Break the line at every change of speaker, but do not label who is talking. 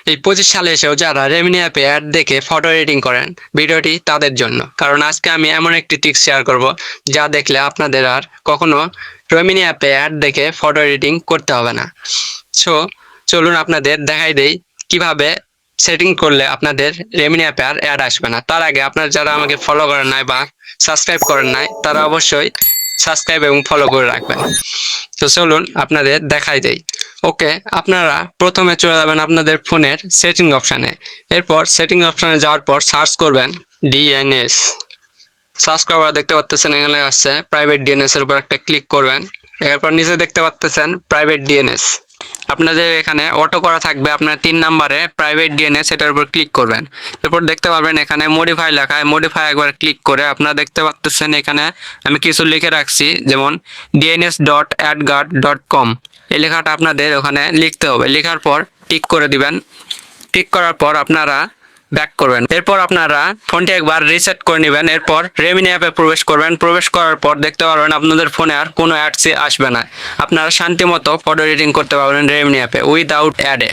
এই 25 সালে এসেও যারা রেমিনি অ্যাপে অ্যাড দেখে ফটো এডিটিং করেন, ভিডিওটি তাদের জন্য। কারণ আজকে আমি এমন একটি ট্রিক শেয়ার করব যা দেখলে আপনাদের আর কখনো রেমিনি অ্যাপে অ্যাড দেখে ফটো এডিটিং করতে হবে না। সো চলুন আপনাদের দেখাই দেই কিভাবে সেটিং করলে আপনাদের রেমিনি অ্যাপে আর অ্যাড আসবে না। তার আগে আপনারা যারা আমাকে ফলো করেন নাই বা সাবস্ক্রাইব করেন নাই, তারা অবশ্যই সাবস্ক্রাইব এবং ফলো করে রাখবেন। তো চলুন আপনাদের দেখাই দেই। ওকে, আপনারা প্রথমে চলে যাবেন আপনাদের ফোনের সেটিং অপশানে। এরপর সেটিং অপশানে যাওয়ার পর সার্চ করবেন ডিএনএস। সার্চ করার দেখতে পাচ্ছেন এখানে আসছে প্রাইভেট ডিএনএস এর উপর একটা ক্লিক করবেন। এরপর নিচে দেখতে পাচ্ছেন প্রাইভেট ডিএনএস। আপনাদের এখানে অটো করা থাকবে, আপনার 3 নম্বরে প্রাইভেট ডিএনএস এটার উপর ক্লিক করবেন। এরপর দেখতে পারবেন এখানে মডিফাই লেখা, মডিফাই একবার ক্লিক করে আপনারা দেখতে পাচ্ছেন এখানে আমি কিছু লিখে রাখছি, যেমন dns.adguard.com। এই লেখাটা আপনাদের ওখানে লিখতে হবে। লেখার পর টিক করে দিবেন। টিক করার পর আপনারা ব্যাক করবেন। এরপর আপনারা ফোনটি একবার রিসেট করে নেবেন। এরপর রেমিনি অ্যাপে প্রবেশ করবেন। প্রবেশ করার পর দেখতে পারবেন আপনাদের ফোনে আর কোনো অ্যাডস আসবে না। আপনারা শান্তি মতো ফটো এডিটিং করতে পারবেন রেমিনি অ্যাপে উইদাউট অ্যাডে।